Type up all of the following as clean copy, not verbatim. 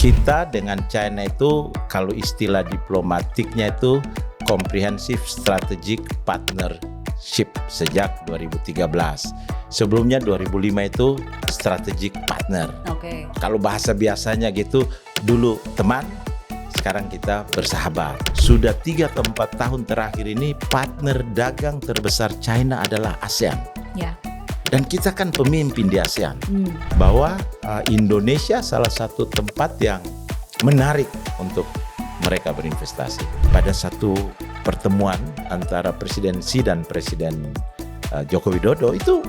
Kita dengan China itu kalau istilah diplomatiknya itu Comprehensive Strategic Partnership sejak 2013. Sebelumnya 2005 itu Strategic Partner. Oke. Kalau bahasa biasanya gitu, dulu teman, sekarang kita bersahabat. Sudah 3 atau 4 tahun terakhir ini partner dagang terbesar China adalah ASEAN. Ya. Dan kita kan pemimpin di ASEAN. Bahwa Indonesia salah satu tempat yang menarik untuk mereka berinvestasi. Pada satu pertemuan antara Presiden Xi dan Presiden Joko Widodo itu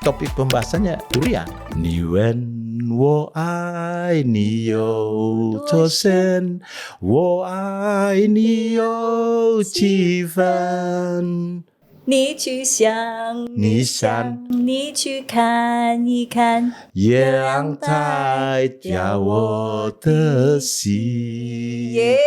topik pembahasannya durian. Niwen wo ai niyo tosen wo ai niyo jivan. 你去想，你想你去看一看，月亮代表我的心。耶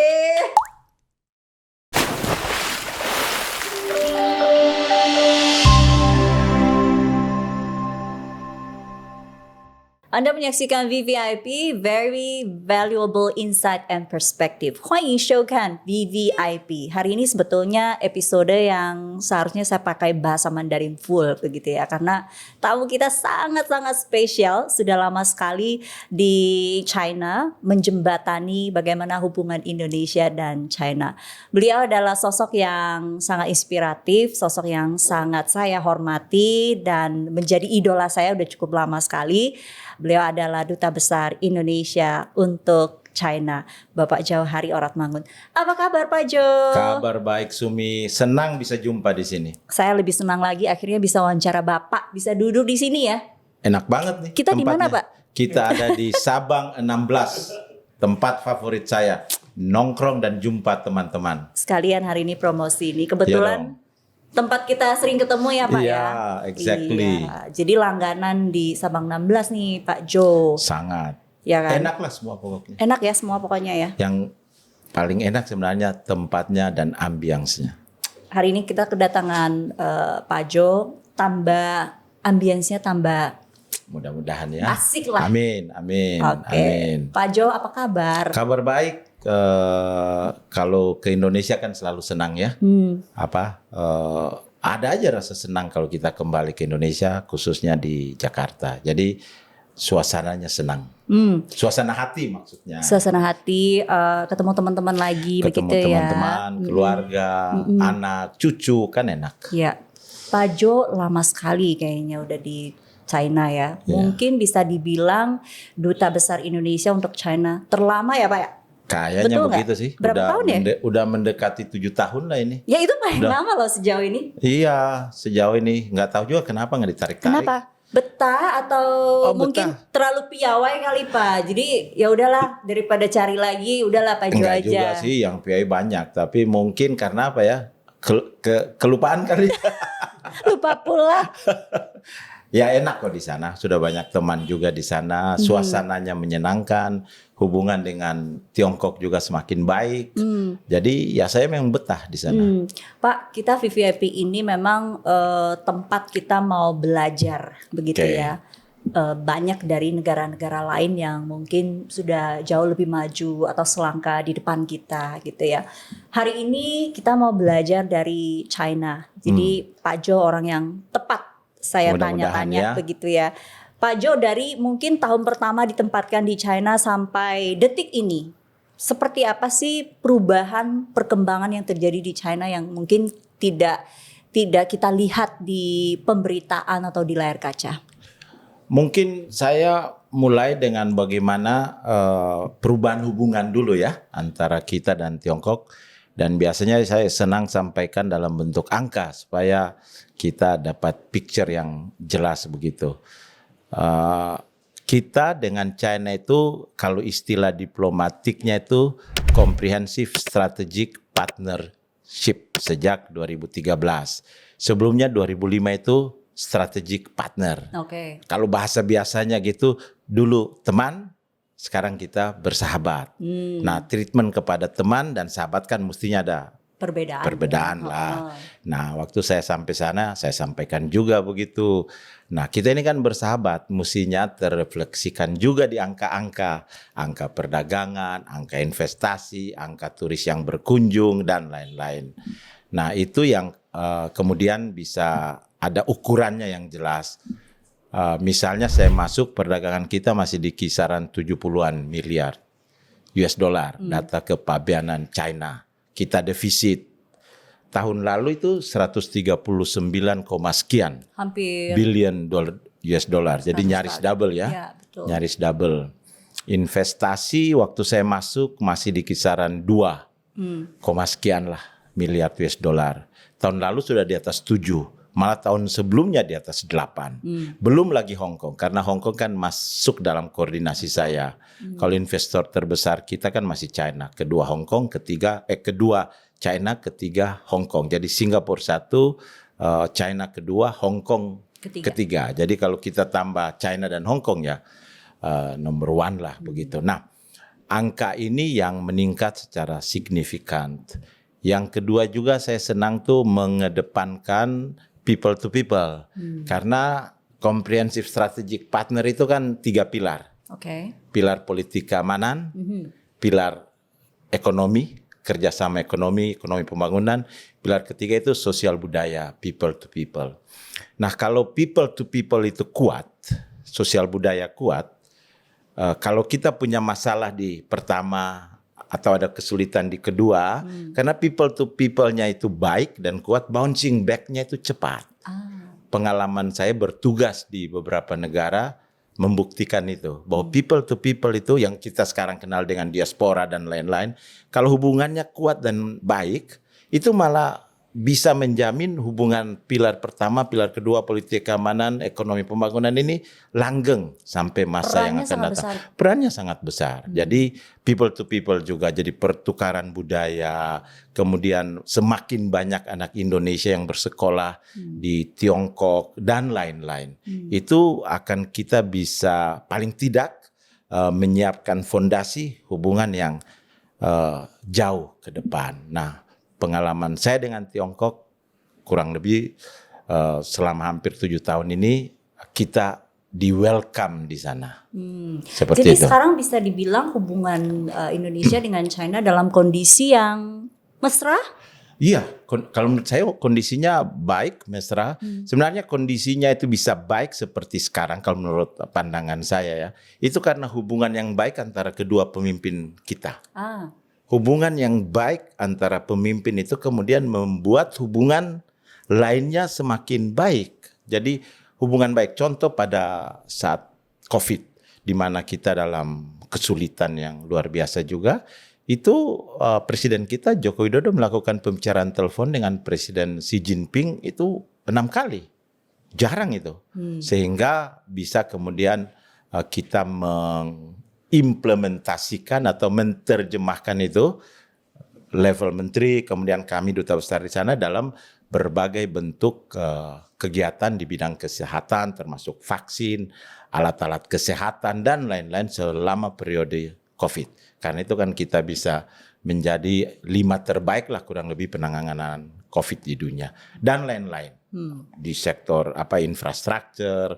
！Anda menyaksikan VVIP, Very Valuable Insight and Perspective. 欢迎收看 VVIP. Hari ini sebetulnya episode yang seharusnya saya pakai bahasa Mandarin full begitu ya. Karena tamu kita sangat-sangat spesial. Sudah lama sekali di China menjembatani bagaimana hubungan Indonesia dan China. Beliau adalah sosok yang sangat inspiratif, sosok yang sangat saya hormati dan menjadi idola saya udah cukup lama sekali. Beliau adalah Duta Besar Indonesia untuk China, Bapak Jauhari Oratmangun. Apa kabar Pak Jo? Kabar baik Sumi, senang bisa jumpa di sini. Saya lebih senang lagi akhirnya bisa wawancara Bapak, bisa duduk di sini ya. Enak banget nih. Kita di mana Pak? Kita ada di Sabang 16, tempat favorit saya. Nongkrong dan jumpa teman-teman. Sekalian hari ini promosi ini, kebetulan tempat kita sering ketemu ya Pak ya. Iya, exactly. Iya. Jadi langganan di Sabang 16 nih Pak Jo. Sangat. Ya kan? Enak lah semua pokoknya. Enak ya semua pokoknya ya. Yang paling enak sebenarnya tempatnya dan ambience-nya. Hari ini kita kedatangan Pak Jo, tambah ambience-nya tambah mudah-mudahan ya. asik lah. Amin, amin, Oke. amin. Pak Jo apa kabar? Kabar baik. Kalau ke Indonesia kan selalu senang ya. Ada aja rasa senang kalau kita kembali ke Indonesia, khususnya di Jakarta. Jadi suasananya senang. Suasana hati maksudnya. Suasana hati, ketemu teman-teman lagi Ketemu begitu ya. teman-teman, keluarga, anak, cucu kan enak. Iya. Pak Jo lama sekali kayaknya udah di China ya. Mungkin bisa dibilang Duta Besar Indonesia untuk China terlama ya Pak ya? Kayaknya Betul begitu nggak? sih. Berapa tahun ya? Udah mendekati 7 tahun lah ini. Ya itu paling Udah. lama loh sejauh ini. Iya, sejauh ini nggak tahu juga kenapa nggak ditarik-tarik. Kenapa? Betah atau mungkin betah. terlalu piawai kali Pak. Jadi ya udahlah daripada cari lagi, udahlah Pak Jo Enggak aja. juga sih yang PI banyak, tapi mungkin karena apa ya? Kelupaan kali. Lupa pula. Ya enak kok di sana, sudah banyak teman juga di sana, suasananya menyenangkan, hubungan dengan Tiongkok juga semakin baik. Jadi ya saya memang betah di sana. Pak, kita VVIP ini memang tempat kita mau belajar begitu Oke. ya. Banyak dari negara-negara lain yang mungkin sudah jauh lebih maju atau selangkah di depan kita gitu ya. Hari ini kita mau belajar dari China. Jadi Pak Jo orang yang tepat saya Mudah-mudahan tanya-tanya ya. begitu ya. Pak Jo dari mungkin tahun pertama ditempatkan di China sampai detik ini, seperti apa sih perubahan perkembangan yang terjadi di China yang mungkin tidak kita lihat di pemberitaan atau di layar kaca? Mungkin saya mulai dengan bagaimana perubahan hubungan dulu ya antara kita dan Tiongkok. Dan biasanya saya senang sampaikan dalam bentuk angka supaya kita dapat picture yang jelas begitu. Kita dengan China itu kalau istilah diplomatiknya itu Comprehensive Strategic Partnership sejak 2013. Sebelumnya 2005 itu Strategic Partner. Oke. Kalau bahasa biasanya gitu, dulu teman, sekarang kita bersahabat. Nah, treatment kepada teman dan sahabat kan mestinya ada perbedaan lah. Nah, waktu saya sampai sana, saya sampaikan juga begitu. Nah, kita ini kan bersahabat, mestinya terrefleksikan juga di angka-angka, angka perdagangan, angka investasi, angka turis yang berkunjung, dan lain-lain. Nah, itu yang kemudian bisa ada ukurannya yang jelas. Misalnya saya masuk, perdagangan kita masih di kisaran 70-an miliar US dollar, data kepabeanan China. Kita defisit. Tahun lalu itu 139, sekian hampir billion US dollar. Jadi nyaris double ya. Ya, betul. Nyaris double. Investasi waktu saya masuk masih di kisaran 2, sekian lah miliar US dollar. Tahun lalu sudah di atas 7. Malah tahun sebelumnya di atas 8. Belum lagi Hong Kong, karena Hong Kong kan masuk dalam koordinasi saya. Kalau investor terbesar kita kan masih China, kedua Hong Kong, kedua China, ketiga Hong Kong. Jadi Singapura 1, China kedua, Hong Kong ketiga. Jadi kalau kita tambah China dan Hong Kong ya nomor 1 lah begitu. Nah, angka ini yang meningkat secara signifikan. Yang kedua juga saya senang tuh mengedepankan people to people. Karena comprehensive strategic partner itu kan 3 pilar. Pilar politik keamanan, pilar ekonomi, kerjasama ekonomi pembangunan, pilar ketiga itu sosial budaya, people to people. Nah, kalau people to people itu kuat, sosial budaya kuat, kalau kita punya masalah di pertama atau ada kesulitan di kedua, karena people to people-nya itu baik dan kuat, bouncing back-nya itu cepat. Pengalaman saya bertugas di beberapa negara membuktikan itu, bahwa people to people itu yang kita sekarang kenal dengan diaspora dan lain-lain, kalau hubungannya kuat dan baik, itu malah bisa menjamin hubungan pilar pertama, pilar kedua, politik keamanan, ekonomi pembangunan ini langgeng sampai masa yang akan datang. Perannya sangat besar. Jadi people to people juga jadi pertukaran budaya, kemudian semakin banyak anak Indonesia yang bersekolah di Tiongkok dan lain-lain. Itu akan kita bisa paling tidak menyiapkan fondasi hubungan yang jauh ke depan. Nah, pengalaman saya dengan Tiongkok kurang lebih selama hampir 7 tahun ini kita di welcome di sana. Seperti Jadi itu. sekarang bisa dibilang hubungan Indonesia dengan China dalam kondisi yang mesra? Iya, kalau menurut saya kondisinya baik, mesra. Sebenarnya kondisinya itu bisa baik seperti sekarang kalau menurut pandangan saya ya. Itu karena hubungan yang baik antara kedua pemimpin kita. Hubungan yang baik antara pemimpin itu kemudian membuat hubungan lainnya semakin baik. Jadi hubungan baik, contoh pada saat COVID, di mana kita dalam kesulitan yang luar biasa juga, itu Presiden kita Joko Widodo melakukan pembicaraan telepon dengan Presiden Xi Jinping itu 6 kali. Jarang itu. Sehingga bisa kemudian kita implementasikan atau menerjemahkan itu level menteri, kemudian kami duta besar di sana dalam berbagai bentuk kegiatan di bidang kesehatan, termasuk vaksin, alat-alat kesehatan dan lain-lain selama periode COVID. Karena itu kan kita bisa menjadi 5 terbaik lah kurang lebih penanganan COVID di dunia dan lain-lain di sektor infrastruktur,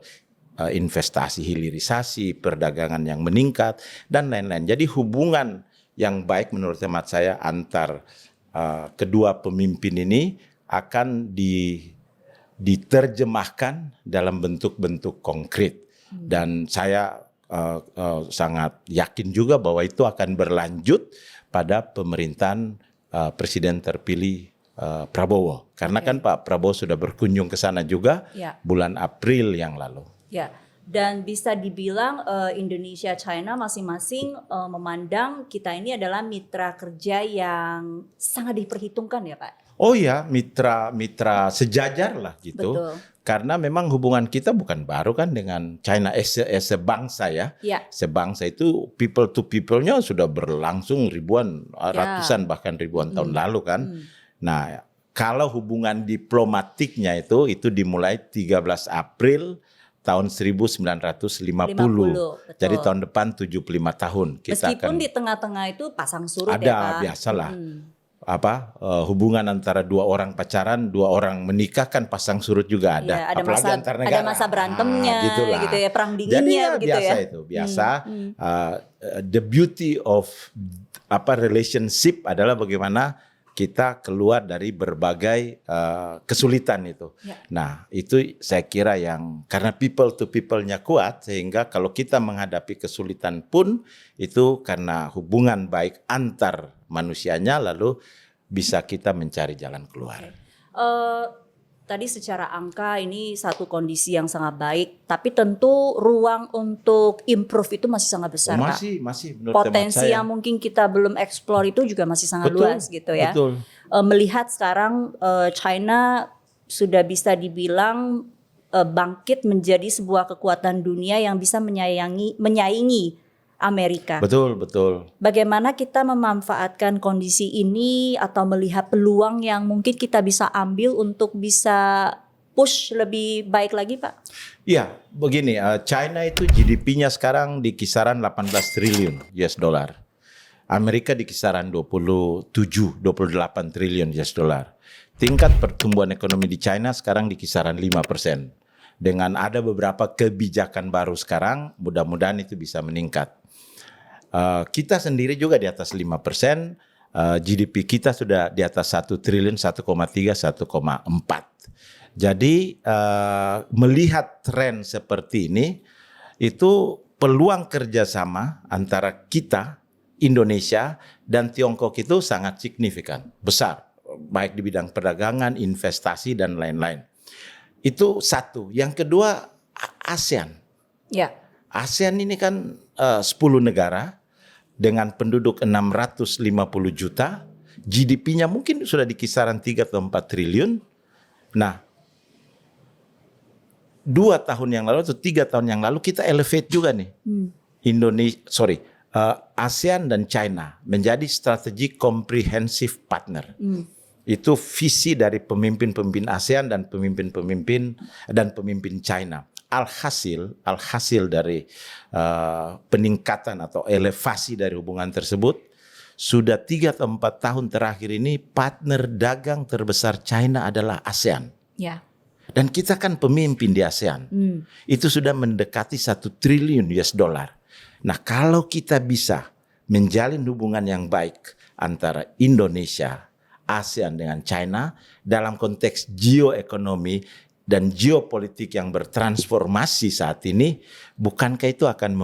investasi hilirisasi, perdagangan yang meningkat, dan lain-lain. Jadi hubungan yang baik menurut hemat saya antar kedua pemimpin ini akan diterjemahkan dalam bentuk-bentuk konkret. Dan saya sangat yakin juga bahwa itu akan berlanjut pada pemerintahan Presiden terpilih Prabowo. Karena kan Pak Prabowo sudah berkunjung ke sana juga bulan April yang lalu. Ya, dan bisa dibilang Indonesia China masing-masing memandang kita ini adalah mitra kerja yang sangat diperhitungkan ya Pak. Oh ya, mitra sejajar lah gitu. Betul. Karena memang hubungan kita bukan baru kan dengan China sebangsa ya. Sebangsa itu people to people-nya sudah berlangsung ratusan bahkan ribuan tahun lalu kan. Nah, kalau hubungan diplomatiknya itu dimulai 13 April tahun 1950. Jadi tahun depan 75 tahun. Meskipun di tengah-tengah itu pasang surut ada, ya Pak. Biasalah. hubungan antara dua orang pacaran, dua orang menikah kan pasang surut juga ada. Ya, ada apalagi masa, antar negara. ada masa berantemnya, Gitulah. gitu ya, perang dinginnya, Jadi ya begitu biasa ya. itu, biasa. The beauty of relationship adalah bagaimana kita keluar dari berbagai kesulitan itu. Ya. Nah, itu saya kira yang karena people to people-nya kuat, sehingga kalau kita menghadapi kesulitan pun itu karena hubungan baik antar manusianya, lalu bisa kita mencari jalan keluar. Tadi secara angka ini satu kondisi yang sangat baik, tapi tentu ruang untuk improve itu masih sangat besar, Pak. Masih menurut Potensi saya. yang mungkin kita belum explore itu juga masih sangat Betul, luas gitu ya. Betul. Melihat sekarang China sudah bisa dibilang bangkit menjadi sebuah kekuatan dunia yang bisa menyaingi Amerika. Betul. Bagaimana kita memanfaatkan kondisi ini atau melihat peluang yang mungkin kita bisa ambil untuk bisa push lebih baik lagi, Pak? Iya, begini, China itu GDP-nya sekarang di kisaran 18 triliun US dollar. Amerika di kisaran 28 triliun US dollar. Tingkat pertumbuhan ekonomi di China sekarang di kisaran 5%. Dengan ada beberapa kebijakan baru sekarang, mudah-mudahan itu bisa meningkat. Kita sendiri juga di atas 5%, GDP kita sudah di atas 1 triliun, 1,3, 1,4. Jadi melihat tren seperti ini, itu peluang kerjasama antara kita, Indonesia, dan Tiongkok itu sangat signifikan, besar. Baik di bidang perdagangan, investasi, dan lain-lain. Itu satu. Yang kedua, ASEAN. Ya. ASEAN ini kan 10 negara dengan penduduk 650 juta, GDP-nya mungkin sudah di kisaran 3 atau 4 triliun. Nah, 2 tahun yang lalu atau 3 tahun yang lalu kita elevate juga nih. ASEAN dan China menjadi strategic comprehensive partner. Itu visi dari pemimpin-pemimpin ASEAN dan pemimpin China. Alhasil dari peningkatan atau elevasi dari hubungan tersebut, sudah 3 atau 4 tahun terakhir ini partner dagang terbesar China adalah ASEAN. Ya. Dan kita kan pemimpin di ASEAN. Itu sudah mendekati 1 triliun US dollar. Nah, kalau kita bisa menjalin hubungan yang baik antara Indonesia, ASEAN dengan China dalam konteks geoekonomi dan geopolitik yang bertransformasi saat ini, bukankah itu akan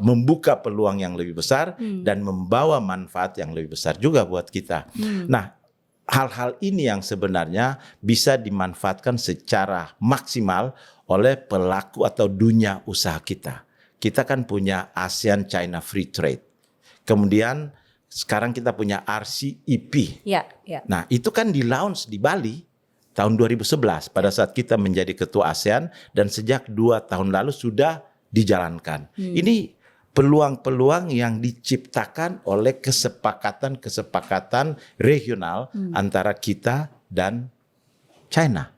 membuka peluang yang lebih besar dan membawa manfaat yang lebih besar juga buat kita. Nah, hal-hal ini yang sebenarnya bisa dimanfaatkan secara maksimal oleh pelaku atau dunia usaha kita. Kita kan punya ASEAN China Free Trade. Kemudian sekarang kita punya RCEP. Ya. Nah, itu kan di-launch di Bali tahun 2011 pada saat kita menjadi ketua ASEAN, dan sejak 2 tahun lalu sudah dijalankan. Ini peluang-peluang yang diciptakan oleh kesepakatan regional antara kita dan China.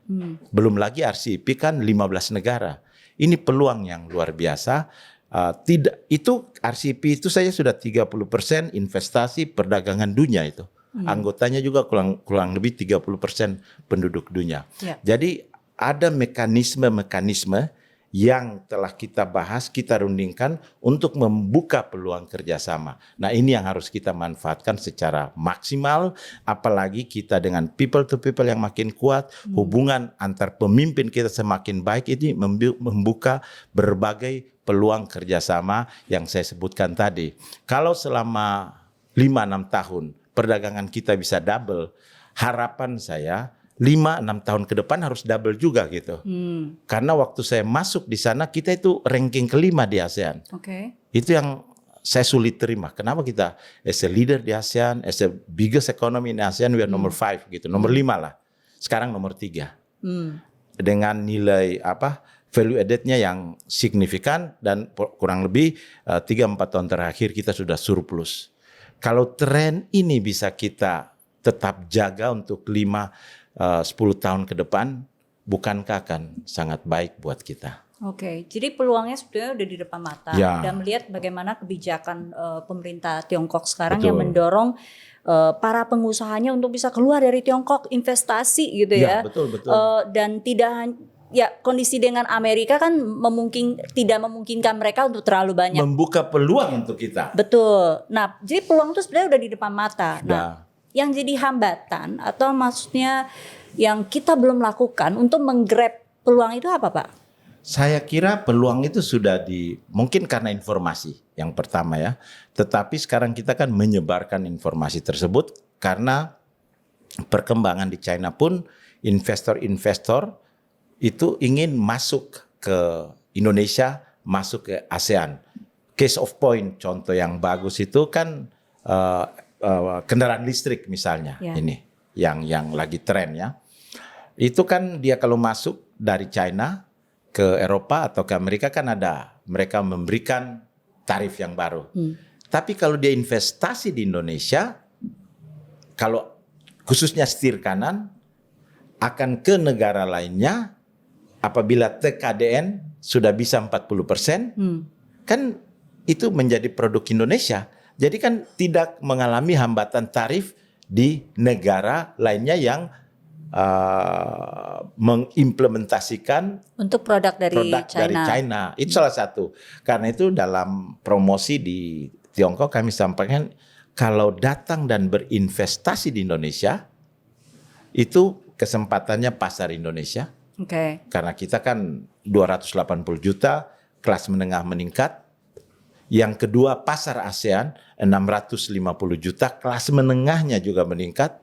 Belum lagi RCEP kan 15 negara. Ini peluang yang luar biasa. RCEP itu saya sudah 30% investasi perdagangan dunia itu. Anggotanya juga kurang lebih 30% penduduk dunia. Ya. Jadi ada mekanisme-mekanisme yang telah kita bahas, kita rundingkan untuk membuka peluang kerjasama. Nah, ini yang harus kita manfaatkan secara maksimal, apalagi kita dengan people to people yang makin kuat, hubungan antar pemimpin kita semakin baik, ini membuka berbagai peluang kerjasama yang saya sebutkan tadi. Kalau selama 5-6 tahun perdagangan kita bisa double, harapan saya 5-6 tahun ke depan harus double juga gitu. Karena waktu saya masuk di sana kita itu ranking kelima di ASEAN. Itu yang saya sulit terima. Kenapa kita as a leader di ASEAN, as a biggest economy in ASEAN, we are number 5 gitu, nomor 5 lah. Sekarang nomor 3. Dengan nilai value added-nya yang signifikan, dan kurang lebih 3-4 tahun terakhir kita sudah surplus. Kalau tren ini bisa kita tetap jaga untuk 5-10 tahun ke depan, bukankah akan sangat baik buat kita? Oke, jadi peluangnya sebetulnya udah di depan mata Ya. dan melihat bagaimana kebijakan pemerintah Tiongkok sekarang Betul. yang mendorong para pengusahanya untuk bisa keluar dari Tiongkok, investasi gitu ya. Betul. Dan ya kondisi dengan Amerika kan tidak memungkinkan mereka untuk terlalu banyak. Membuka peluang untuk kita. Betul. Nah, jadi peluang itu sebenarnya udah di depan mata. Sudah. Nah, yang jadi hambatan atau maksudnya yang kita belum lakukan untuk menggrab peluang itu apa, Pak? Saya kira peluang itu sudah mungkin karena informasi yang pertama ya. Tetapi sekarang kita kan menyebarkan informasi tersebut karena perkembangan di China pun investor-investor itu ingin masuk ke Indonesia, masuk ke ASEAN. Case of point contoh yang bagus itu kan kendaraan listrik misalnya, ini yang lagi tren ya. Itu kan dia kalau masuk dari China ke Eropa atau ke Amerika kan mereka memberikan tarif yang baru. Tapi kalau dia investasi di Indonesia, kalau khususnya setir kanan akan ke negara lainnya, apabila TKDN sudah bisa 40%, kan itu menjadi produk Indonesia. Jadi kan tidak mengalami hambatan tarif di negara lainnya yang mengimplementasikan untuk produk dari China. Itu salah satu. Karena itu dalam promosi di Tiongkok kami sampaikan kalau datang dan berinvestasi di Indonesia itu kesempatannya pasar Indonesia. Karena kita kan 280 juta, kelas menengah meningkat. Yang kedua pasar ASEAN 650 juta, kelas menengahnya juga meningkat.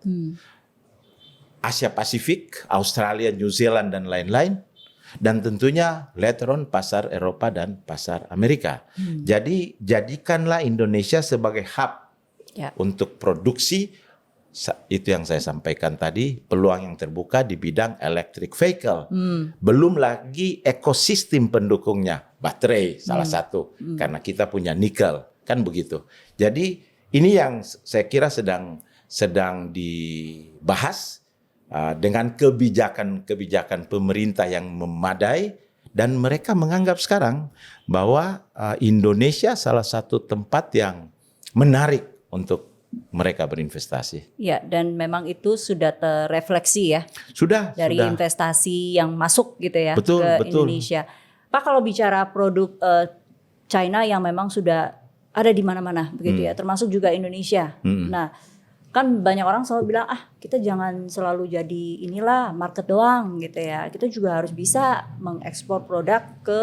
Asia Pasifik, Australia, New Zealand dan lain-lain, dan tentunya later on pasar Eropa dan pasar Amerika. Jadi jadikanlah Indonesia sebagai hub untuk produksi. Itu yang saya sampaikan tadi, peluang yang terbuka di bidang electric vehicle. Belum lagi ekosistem pendukungnya, baterai salah satu, karena kita punya nikel, kan begitu. Jadi ini yang saya kira sedang dibahas dengan kebijakan pemerintah yang memadai, dan mereka menganggap sekarang bahwa Indonesia salah satu tempat yang menarik untuk mereka berinvestasi. Ya, dan memang itu sudah terrefleksi ya. Dari investasi yang masuk gitu ya ke Indonesia. Pak, kalau bicara produk China yang memang sudah ada di mana-mana begitu ya, termasuk juga Indonesia. Nah, kan banyak orang selalu bilang kita jangan selalu jadi inilah market doang gitu ya. Kita juga harus bisa mengekspor produk ke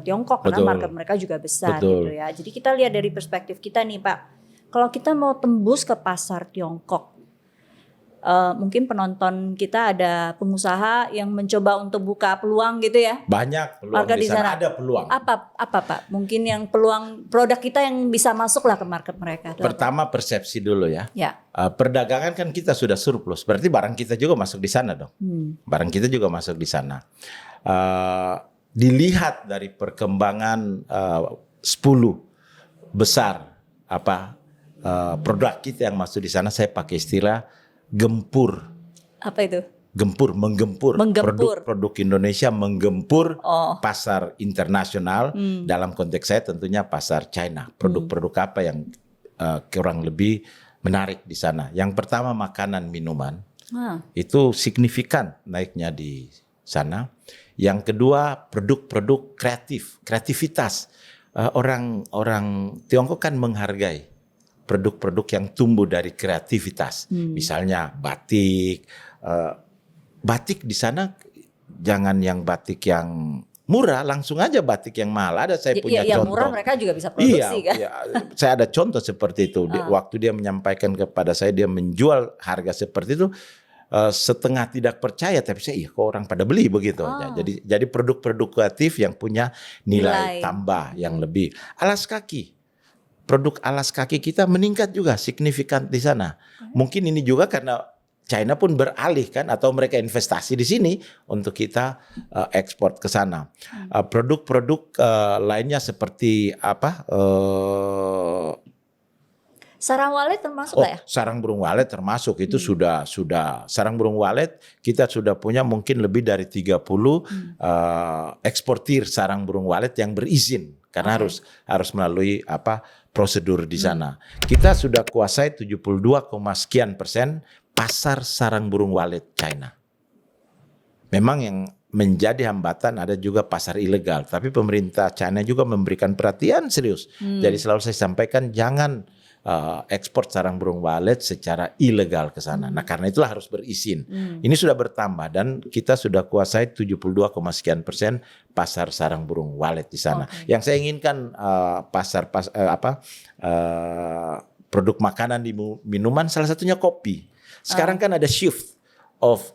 Tiongkok karena market mereka juga besar gitu ya. Jadi kita lihat dari perspektif kita nih Pak. Kalau kita mau tembus ke pasar Tiongkok, mungkin penonton kita ada pengusaha yang mencoba untuk buka peluang gitu ya. Banyak peluang di sana, ada peluang. Apa Pak? Mungkin yang peluang produk kita yang bisa masuk lah ke market mereka. Pertama persepsi dulu ya. Perdagangan kan kita sudah surplus, berarti barang kita juga masuk di sana dong. Barang kita juga masuk di sana. Dilihat dari perkembangan 10 besar produk kita yang masuk di sana, saya pakai istilah gempur. Apa itu? Menggempur. Produk Indonesia menggempur pasar internasional. Dalam konteks saya tentunya pasar China. Produk-produk apa yang kurang lebih menarik di sana? Yang pertama makanan minuman. Itu signifikan naiknya di sana. Yang kedua produk-produk kreativitas. Orang Tiongkok kan menghargai produk-produk yang tumbuh dari kreativitas. Misalnya batik. Batik di sana jangan yang batik yang murah, langsung aja batik yang mahal. Ada saya punya contoh. Yang murah mereka juga bisa produksi kan? Iya, saya ada contoh seperti itu. Waktu dia menyampaikan kepada saya, dia menjual harga seperti itu, setengah tidak percaya, tapi saya kok orang pada beli begitu. Jadi produk-produk kreatif yang punya nilai tambah yang lebih. Alas kaki. Produk alas kaki kita meningkat juga signifikan di sana. Mungkin ini juga karena China pun beralih kan, atau mereka investasi di sini untuk kita ekspor ke sana. Produk-produk lainnya seperti Sarang walet termasuk nggak ya? Sarang burung walet termasuk itu sudah sarang burung walet kita sudah punya mungkin lebih dari 30 eksportir sarang burung walet yang berizin karena harus melalui prosedur di sana. Kita sudah kuasai 72, sekian persen pasar sarang burung walet China. Memang yang menjadi hambatan ada juga pasar ilegal, tapi pemerintah China juga memberikan perhatian serius. Jadi selalu saya sampaikan jangan ekspor sarang burung walet secara ilegal ke sana. Nah, karena itulah harus berizin. Ini sudah bertambah dan kita sudah kuasai 72, sekian persen pasar sarang burung walet di sana. Yang saya inginkan produk makanan di minuman salah satunya kopi. Sekarang kan ada shift of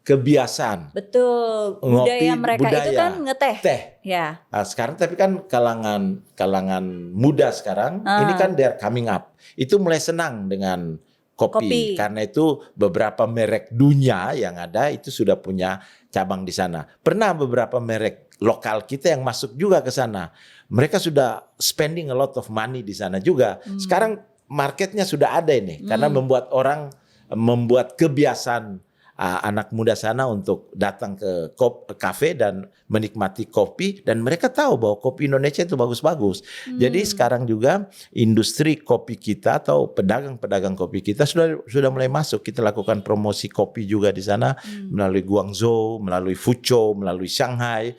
kebiasaan. Betul. Budaya mereka itu kan ngeteh. Ya. Nah, sekarang tapi kan kalangan muda sekarang ini kan they're coming up. Itu mulai senang dengan kopi. Karena itu beberapa merek dunia yang ada itu sudah punya cabang di sana. Pernah beberapa merek lokal kita yang masuk juga ke sana. Mereka sudah spending a lot of money di sana juga. Sekarang marketnya sudah ada ini karena membuat kebiasaan anak muda sana untuk datang ke kafe dan menikmati kopi dan mereka tahu bahwa kopi Indonesia itu bagus-bagus. Jadi sekarang juga industri kopi kita atau pedagang-pedagang kopi kita sudah mulai masuk. Kita lakukan promosi kopi juga di sana melalui Guangzhou, melalui Fuzhou, melalui Shanghai.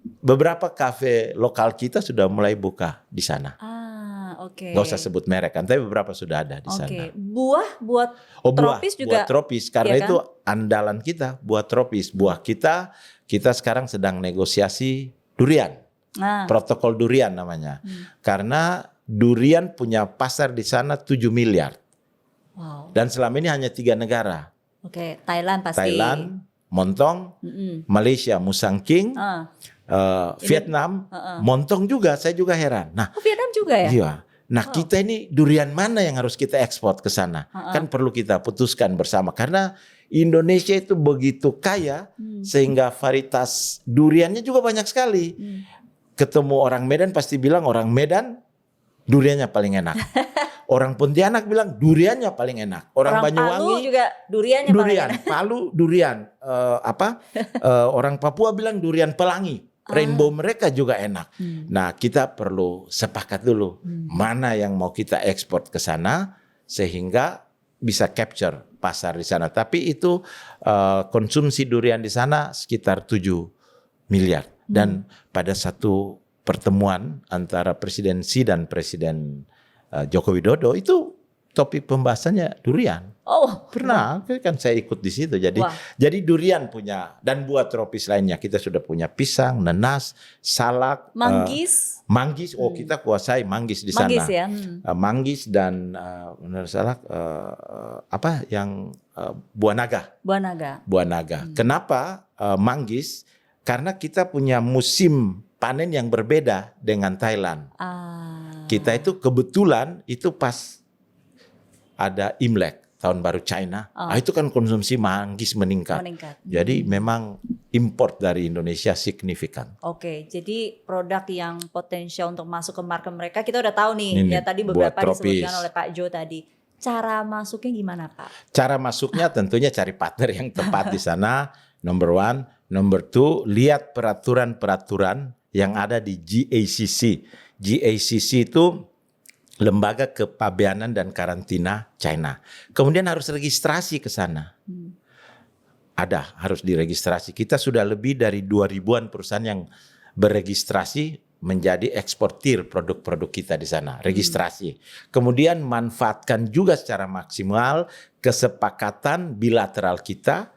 Beberapa kafe lokal kita sudah mulai buka di sana. Gak usah sebut merek kan, tapi beberapa sudah ada di sana. Buah buat tropis juga. Buah tropis, karena itu andalan kita, buah tropis. Buah kita sekarang sedang negosiasi durian. Protokol durian namanya. Karena durian punya pasar di sana 7 miliar. Dan selama ini hanya 3 negara. Thailand pasti. Thailand, Montong, Malaysia, Musang King, Vietnam, Montong juga, saya juga heran. Nah, Vietnam juga ya? Iya. Nah, kita ini durian mana yang harus kita ekspor ke sana? Kan perlu kita putuskan bersama karena Indonesia itu begitu kaya sehingga varietas duriannya juga banyak sekali. Ketemu orang Medan pasti bilang orang Medan duriannya paling enak. Orang Pontianak bilang duriannya paling enak. Orang Banyuwangi Palu juga duriannya paling enak. Palu durian. Orang Papua bilang durian pelangi. Rainbow mereka juga enak. Nah, kita perlu sepakat dulu mana yang mau kita ekspor ke sana sehingga bisa capture pasar di sana. Tapi itu konsumsi durian di sana sekitar 7 miliar. Dan pada satu pertemuan antara Presiden Xi dan Presiden Joko Widodo itu topik pembahasannya durian. Pernah kan saya ikut di situ. Jadi durian punya dan buah tropis lainnya kita sudah punya pisang, nanas, salak, manggis. Manggis. Kita kuasai manggis di sana. Manggis ya. Manggis dan salak buah naga. Buah naga. Kenapa manggis? Karena kita punya musim panen yang berbeda dengan Thailand. Kita itu kebetulan itu pas ada Imlek, tahun baru China. Itu kan konsumsi manggis meningkat. Jadi memang import dari Indonesia signifikan. Jadi produk yang potensial untuk masuk ke market mereka kita udah tahu nih. Ya tadi beberapa disebutkan oleh Pak Jo tadi. Cara masuknya gimana, Pak? Cara masuknya tentunya cari partner yang tepat di sana. Number one, number two, lihat peraturan-peraturan yang ada di GACC. GACC itu Lembaga Kepabeanan dan Karantina China. Kemudian harus registrasi ke sana. Harus diregistrasi. Kita sudah lebih dari 2.000-an perusahaan yang beregistrasi menjadi eksportir produk-produk kita di sana. Registrasi. Kemudian manfaatkan juga secara maksimal kesepakatan bilateral kita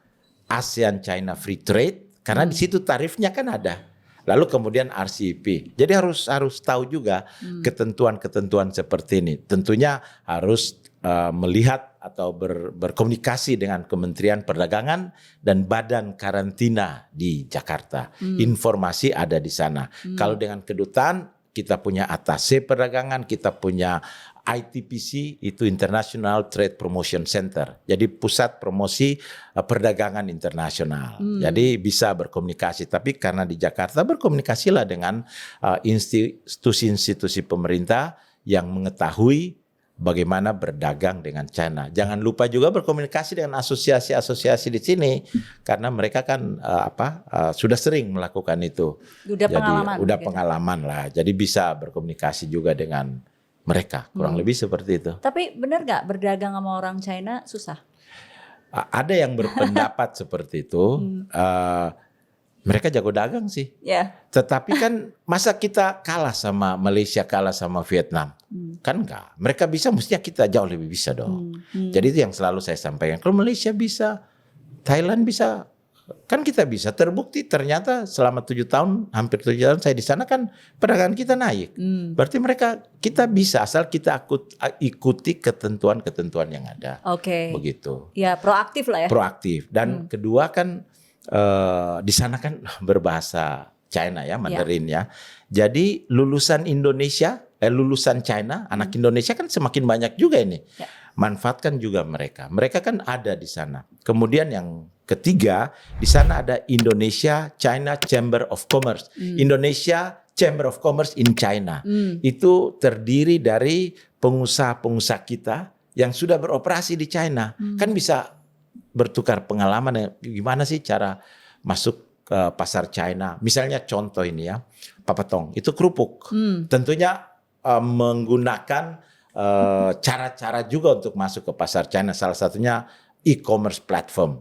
ASEAN China Free Trade karena di situ tarifnya kan ada. Lalu kemudian RCEP. Jadi harus tahu juga ketentuan-ketentuan seperti ini. Tentunya harus melihat atau berkomunikasi dengan Kementerian Perdagangan dan Badan Karantina di Jakarta. Informasi ada di sana. Kalau dengan kedutaan kita punya Atase Perdagangan, kita punya ITPC, itu International Trade Promotion Center. Jadi pusat promosi perdagangan internasional. Jadi bisa berkomunikasi. Tapi karena di Jakarta berkomunikasilah dengan institusi-institusi pemerintah yang mengetahui bagaimana berdagang dengan China. Jangan lupa juga berkomunikasi dengan asosiasi-asosiasi di sini karena mereka kan sudah sering melakukan itu. Udah pengalaman. Udah pengalaman lah. Jadi bisa berkomunikasi juga dengan mereka. Kurang lebih seperti itu. Tapi benar nggak berdagang sama orang China susah? Ada yang berpendapat seperti itu. Mereka jago dagang sih. Tetapi kan masa kita kalah sama Malaysia, kalah sama Vietnam? Kan enggak. Mereka bisa, mestinya kita jauh lebih bisa dong. Jadi itu yang selalu saya sampaikan. Kalau Malaysia bisa, Thailand bisa, kan kita bisa. Terbukti ternyata selama 7 tahun, hampir 7 tahun saya di sana kan perdagangan kita naik. Berarti kita bisa asal kita ikuti ketentuan-ketentuan yang ada. Begitu. Ya, proaktif lah ya. Proaktif. Dan kedua kan di sana kan berbahasa China ya, Mandarin ya. Jadi lulusan China, anak Indonesia kan semakin banyak juga ini. Manfaatkan juga mereka. Mereka kan ada di sana. Kemudian yang ketiga, di sana ada Indonesia China Chamber of Commerce. Indonesia Chamber of Commerce in China. Itu terdiri dari pengusaha-pengusaha kita yang sudah beroperasi di China. Kan bisa bertukar pengalaman gimana sih cara masuk ke pasar China. Misalnya contoh ini ya, Papatong itu kerupuk. Tentunya menggunakan cara-cara juga untuk masuk ke pasar China. Salah satunya e-commerce platform.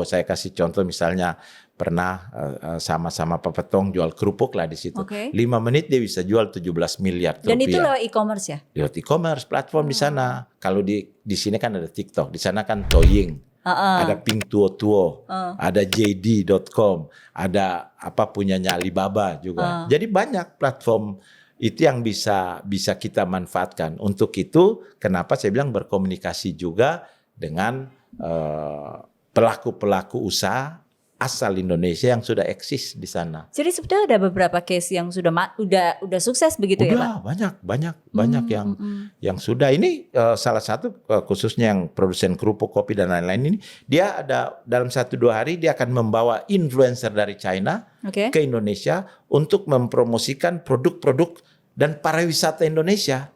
Saya kasih contoh misalnya pernah sama-sama Papatong jual kerupuk lah di situ. 5 menit dia bisa jual 17 miliar rupiah. Dan itu lewat e-commerce ya? Lewat e-commerce platform di sana. Kalau di sini kan ada TikTok, di sana kan Toying. Ada Pintuo, ada JD.com, ada punyanya Alibaba juga. Jadi banyak platform itu yang bisa kita manfaatkan. Untuk itu kenapa saya bilang berkomunikasi juga dengan pelaku-pelaku usaha asal Indonesia yang sudah eksis di sana. Jadi sebetulnya ada beberapa case yang udah sukses begitu ya Pak? Banyak yang sudah. Ini salah satu khususnya yang produsen kerupuk, kopi dan lain-lain ini, dia ada dalam 1-2 hari dia akan membawa influencer dari China ke Indonesia untuk mempromosikan produk-produk dan pariwisata Indonesia.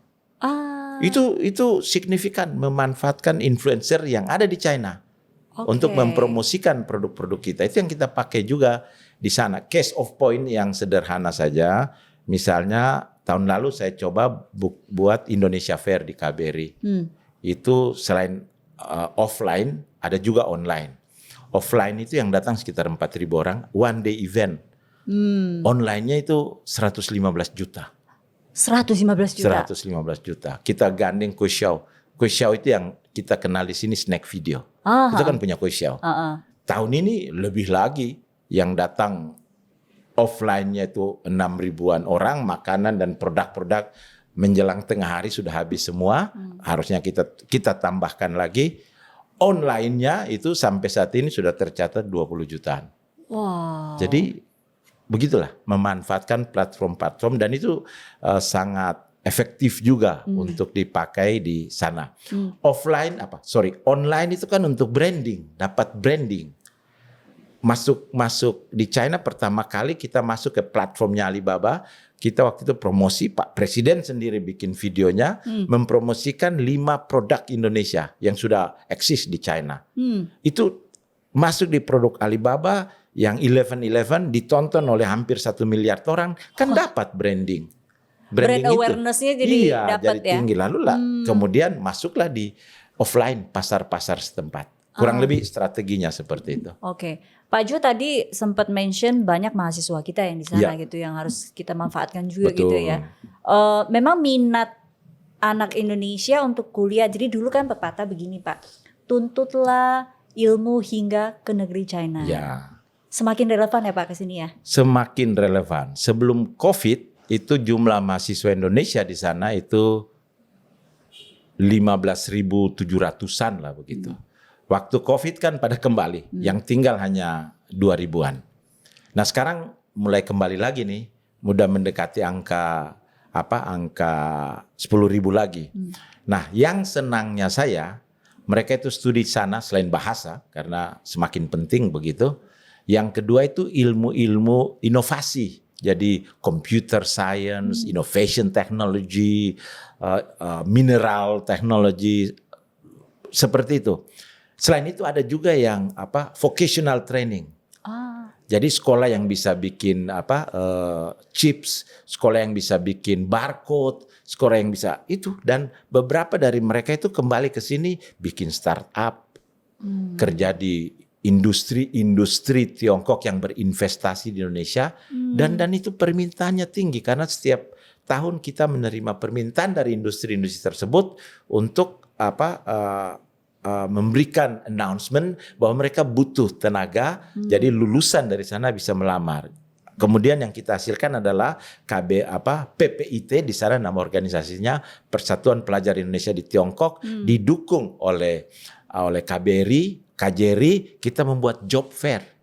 Itu signifikan memanfaatkan influencer yang ada di China. Untuk mempromosikan produk-produk kita. Itu yang kita pakai juga di sana. Case of point yang sederhana saja. Misalnya tahun lalu saya coba buat Indonesia Fair di KBRI. Itu selain offline, ada juga online. Offline itu yang datang sekitar 4.000 orang. One day event. Online-nya itu 115 juta. 115 juta? 115 juta. Kita gandeng Kuxiao. Kuxiao itu yang kita kenal di sini snack video. Itu kan punya Kuxiao. Tahun ini lebih lagi yang datang offline-nya itu 6.000-an orang, makanan dan produk-produk menjelang tengah hari sudah habis semua. Harusnya kita tambahkan lagi. Online-nya itu sampai saat ini sudah tercatat 20 jutaan. Jadi begitulah memanfaatkan platform-platform dan itu sangat efektif juga untuk dipakai di sana. Online itu kan untuk branding, dapat branding. Masuk di China pertama kali kita masuk ke platformnya Alibaba, kita waktu itu promosi, Pak Presiden sendiri bikin videonya mempromosikan 5 produk Indonesia yang sudah eksis di China. Itu masuk di produk Alibaba yang 1111 ditonton oleh hampir 1 miliar orang, kan dapat branding. Brand awareness-nya jadi dapat ya. Tinggi. Lalu kemudian masuklah di offline pasar-pasar setempat. Kurang lebih strateginya seperti itu. Pak Jo tadi sempat mention banyak mahasiswa kita yang di sana gitu yang harus kita manfaatkan juga gitu ya. Memang minat anak Indonesia untuk kuliah. Jadi dulu kan pepatah begini Pak, tuntutlah ilmu hingga ke negeri China. Semakin relevan ya Pak ke sini ya? Semakin relevan. Sebelum COVID itu jumlah mahasiswa Indonesia di sana itu 15.700-an lah begitu. Waktu COVID kan pada kembali, yang tinggal hanya 2.000-an. Nah sekarang mulai kembali lagi nih, mudah mendekati angka 10.000 lagi. Nah yang senangnya saya, mereka itu studi sana selain bahasa, karena semakin penting begitu. Yang kedua itu ilmu-ilmu inovasi. Jadi computer science, innovation technology, mineral technology, seperti itu. Selain itu ada juga yang vocational training. Jadi sekolah yang bisa bikin chips, sekolah yang bisa bikin barcode, sekolah yang bisa itu, dan beberapa dari mereka itu kembali ke sini bikin startup, kerja di industri Tiongkok yang berinvestasi di Indonesia, dan itu permintaannya tinggi karena setiap tahun kita menerima permintaan dari industri-industri tersebut untuk memberikan announcement bahwa mereka butuh tenaga, jadi lulusan dari sana bisa melamar. Kemudian yang kita hasilkan adalah PPIT, di sana nama organisasinya Persatuan Pelajar Indonesia di Tiongkok, didukung oleh KJRI, kita membuat job fair.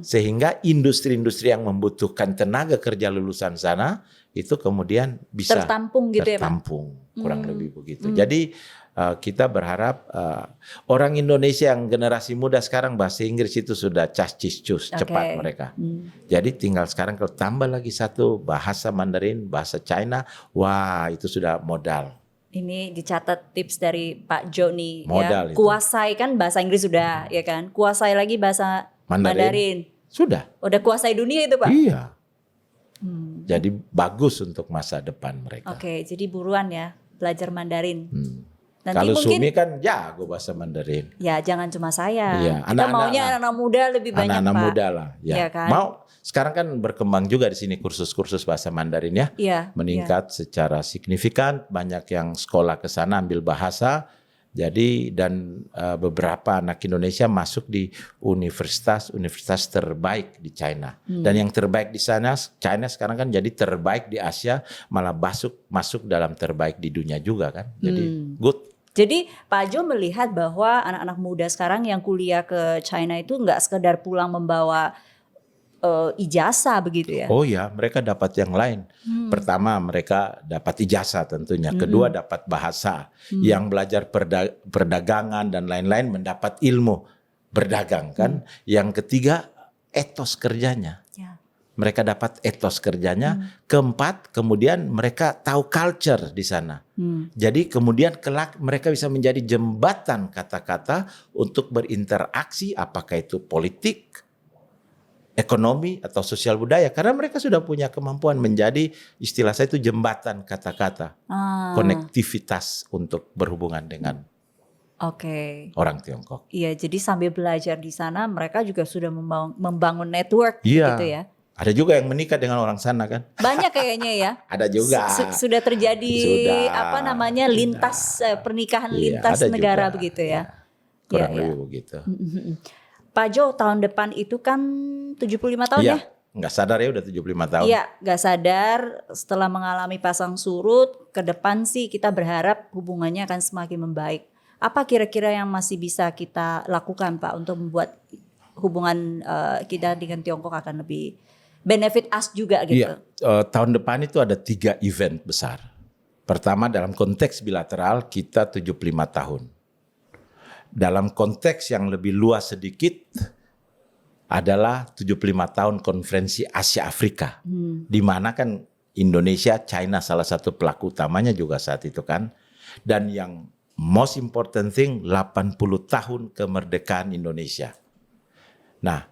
Sehingga industri-industri yang membutuhkan tenaga kerja lulusan sana itu kemudian bisa tertampung gitu ya Pak? Tertampung, kurang lebih begitu. Jadi kita berharap orang Indonesia yang generasi muda sekarang bahasa Inggris itu sudah cas-cis-cus, cepat mereka. Jadi tinggal sekarang kalau tambah lagi satu bahasa Mandarin, bahasa China, wah itu sudah modal. Ini dicatat tips dari Pak Jo nih, Modal ya. Kuasai kan bahasa Inggris sudah, ya kan? Kuasai lagi bahasa Mandarin. Sudah. Udah kuasai dunia itu Pak? Iya. Jadi bagus untuk masa depan mereka. Oke, jadi buruan ya belajar Mandarin. Nanti kalau mungkin, Sumi kan jago bahasa Mandarin. Ya jangan cuma saya. Iya, Kita maunya anak-anak muda lebih banyak anak-anak Pak. muda lah. Ya. Kan? Mau sekarang kan berkembang juga di sini kursus-kursus bahasa Mandarin ya. Iya, meningkat secara signifikan. Banyak yang sekolah ke sana ambil bahasa. Jadi dan beberapa anak Indonesia masuk di universitas terbaik di China. Dan yang terbaik di sana, China sekarang kan jadi terbaik di Asia, malah masuk dalam terbaik di dunia juga kan. Jadi good. Jadi Pak Jo melihat bahwa anak-anak muda sekarang yang kuliah ke China itu nggak sekedar pulang membawa ijazah begitu ya? Oh ya, mereka dapat yang lain. Pertama mereka dapat ijazah tentunya. Kedua dapat bahasa. Yang belajar perdagangan dan lain-lain mendapat ilmu berdagang kan. Yang ketiga etos kerjanya. Ya. Mereka dapat etos kerjanya. Keempat, kemudian mereka tahu culture di sana. Jadi kemudian kelak mereka bisa menjadi jembatan kata-kata untuk berinteraksi, apakah itu politik, ekonomi atau sosial budaya, karena mereka sudah punya kemampuan menjadi, istilah saya itu jembatan kata-kata, konektivitas untuk berhubungan dengan orang Tiongkok. Iya, jadi sambil belajar di sana mereka juga sudah membangun network gitu ya. Ada juga yang menikah dengan orang sana kan? Banyak kayaknya ya. Ada juga. Sudah terjadi lintas pernikahan lintas negara juga, begitu ya. Kurang lebih begitu. Pak Jo, tahun depan itu kan 75 tahun ya? Nggak sadar ya udah 75 tahun. Iya, nggak sadar setelah mengalami pasang surut, ke depan sih kita berharap hubungannya akan semakin membaik. Apa kira-kira yang masih bisa kita lakukan Pak untuk membuat hubungan kita dengan Tiongkok akan lebih benefit us juga gitu? Iya, tahun depan itu ada 3 event besar. Pertama dalam konteks bilateral kita 75 tahun. Dalam konteks yang lebih luas sedikit adalah 75 tahun konferensi Asia Afrika. Di mana kan Indonesia, China salah satu pelaku utamanya juga saat itu kan. Dan yang most important thing 80 tahun kemerdekaan Indonesia. Nah,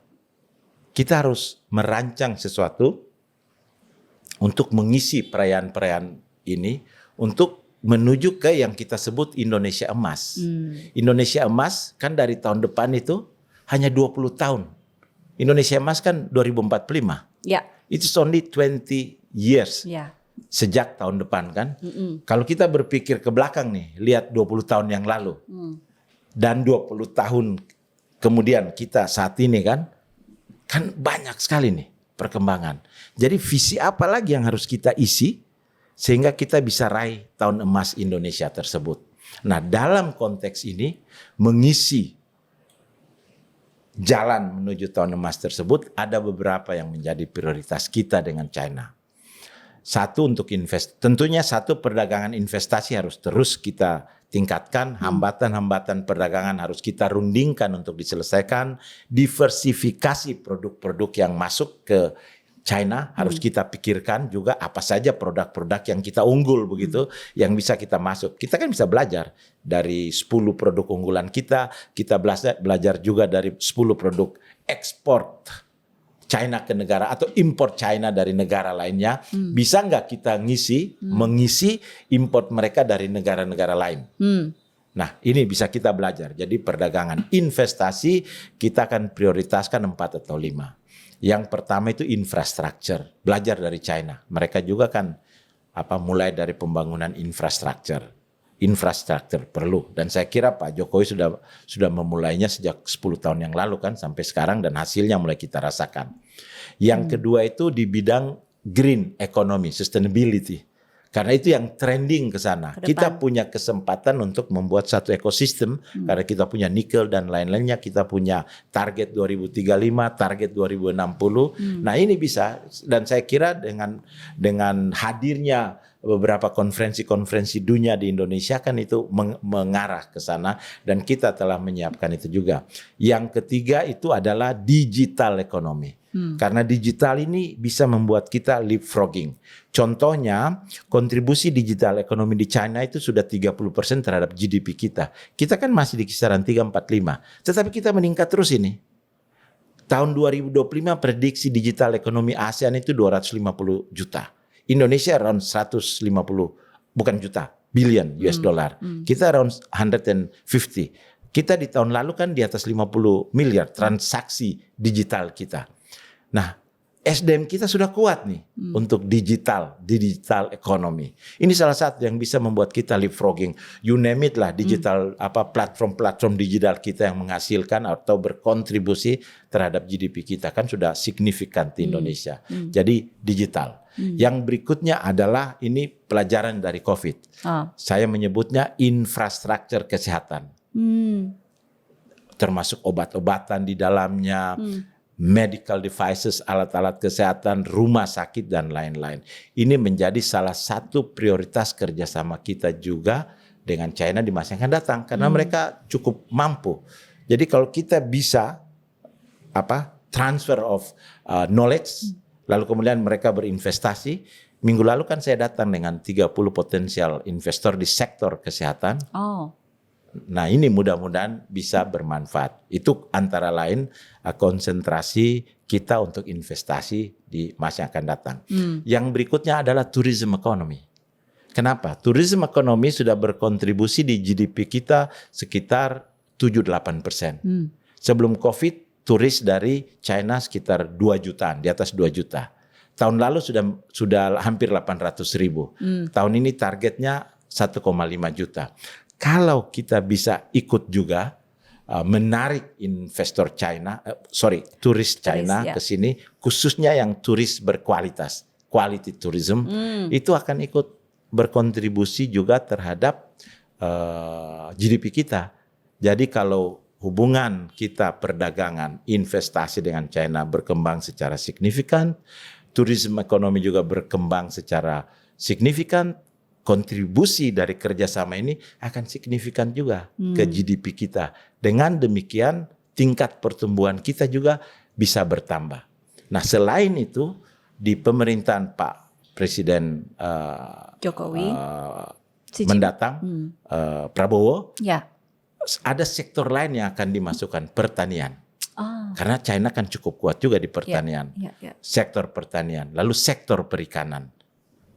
kita harus merancang sesuatu untuk mengisi perayaan-perayaan ini untuk menuju ke yang kita sebut Indonesia Emas. Indonesia Emas kan dari tahun depan itu hanya 20 tahun. Indonesia Emas kan 2045. Ya. It's only 20 years. Ya. Sejak tahun depan kan. Kalau kita berpikir ke belakang nih, lihat 20 tahun yang lalu. Dan 20 tahun kemudian kita saat ini kan banyak sekali nih perkembangan. Jadi visi apa lagi yang harus kita isi sehingga kita bisa raih tahun emas Indonesia tersebut. Nah, dalam konteks ini mengisi jalan menuju tahun emas tersebut ada beberapa yang menjadi prioritas kita dengan China. Satu untuk tentunya perdagangan investasi harus terus kita tingkatkan, hambatan-hambatan perdagangan harus kita rundingkan untuk diselesaikan, diversifikasi produk-produk yang masuk ke China, harus kita pikirkan juga apa saja produk-produk yang kita unggul begitu, yang bisa kita masuk. Kita kan bisa belajar dari 10 produk unggulan kita belajar juga dari 10 produk ekspor China ke negara atau import China dari negara lainnya. Bisa nggak kita mengisi import mereka dari negara-negara lain? Nah, ini bisa kita belajar. Jadi perdagangan, investasi kita akan prioritaskan 4 atau 5. Yang pertama itu infrastruktur, belajar dari China. Mereka juga kan mulai dari pembangunan infrastruktur. Infrastruktur perlu, dan saya kira Pak Jokowi sudah memulainya sejak 10 tahun yang lalu kan sampai sekarang, dan hasilnya mulai kita rasakan. Yang kedua itu di bidang green economy, sustainability. Karena itu yang trending ke sana. Kita punya kesempatan untuk membuat satu ekosistem karena kita punya nikel dan lain-lainnya, kita punya target 2035, target 2060. Nah, ini bisa, dan saya kira dengan hadirnya beberapa konferensi-konferensi dunia di Indonesia kan itu mengarah ke sana, dan kita telah menyiapkan itu juga. Yang ketiga itu adalah digital economy. Karena digital ini bisa membuat kita leapfrogging. Contohnya, kontribusi digital ekonomi di China itu sudah 30% terhadap GDP kita. Kita kan masih di kisaran 3-4-5. Tetapi kita meningkat terus ini. Tahun 2025 prediksi digital ekonomi ASEAN itu 250 juta. Indonesia around 150, bukan juta, billion US dollar. Kita around 150. Kita di tahun lalu kan di atas 50 miliar transaksi digital kita. Nah, SDM kita sudah kuat nih untuk digital ekonomi. Ini salah satu yang bisa membuat kita leapfrogging. You name it lah, digital platform digital kita yang menghasilkan atau berkontribusi terhadap GDP kita kan sudah signifikan di Indonesia. Jadi digital. Yang berikutnya adalah ini pelajaran dari COVID. Saya menyebutnya infrastruktur kesehatan. Termasuk obat-obatan di dalamnya, medical devices, alat-alat kesehatan, rumah sakit, dan lain-lain. Ini menjadi salah satu prioritas kerjasama kita juga dengan China di masa yang akan datang. Karena mereka cukup mampu. Jadi kalau kita bisa transfer of knowledge, lalu kemudian mereka berinvestasi. Minggu lalu kan saya datang dengan 30 potensial investor di sektor kesehatan. Nah, ini mudah-mudahan bisa bermanfaat. Itu antara lain konsentrasi kita untuk investasi di masa yang akan datang. Yang berikutnya adalah tourism economy. Kenapa? Tourism economy sudah berkontribusi di GDP kita sekitar 7-8%. Sebelum COVID, turis dari China sekitar 2 jutaan, di atas 2 juta. Tahun lalu sudah hampir 800.000. Tahun ini targetnya 1,5 juta. Kalau kita bisa ikut juga menarik investor China, turis China ke sini, khususnya yang turis berkualitas, quality tourism, itu akan ikut berkontribusi juga terhadap GDP kita. Jadi kalau hubungan kita perdagangan, investasi dengan China berkembang secara signifikan, tourism ekonomi juga berkembang secara signifikan, kontribusi dari kerjasama ini akan signifikan juga ke GDP kita. Dengan demikian tingkat pertumbuhan kita juga bisa bertambah. Nah, selain itu di pemerintahan Pak Presiden Jokowi mendatang, Prabowo, ada sektor lain yang akan dimasukkan, pertanian. Karena China kan cukup kuat juga di pertanian. Sektor pertanian, lalu sektor perikanan.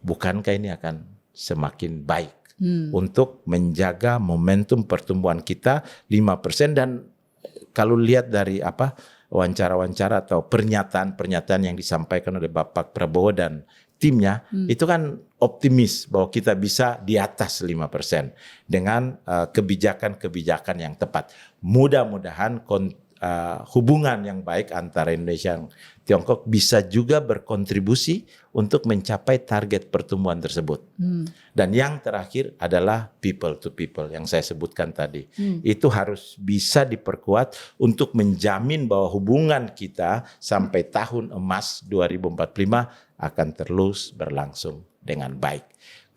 Bukankah ini akan semakin baik untuk menjaga momentum pertumbuhan kita 5%, dan kalau lihat dari wawancara-wawancara atau pernyataan-pernyataan yang disampaikan oleh Bapak Prabowo dan timnya, itu kan optimis bahwa kita bisa di atas 5% dengan kebijakan-kebijakan yang tepat. Mudah-mudahan hubungan yang baik antara Indonesia dan Tiongkok bisa juga berkontribusi untuk mencapai target pertumbuhan tersebut. Dan yang terakhir adalah people to people yang saya sebutkan tadi. Itu harus bisa diperkuat untuk menjamin bahwa hubungan kita sampai tahun emas 2045 akan terus berlangsung dengan baik.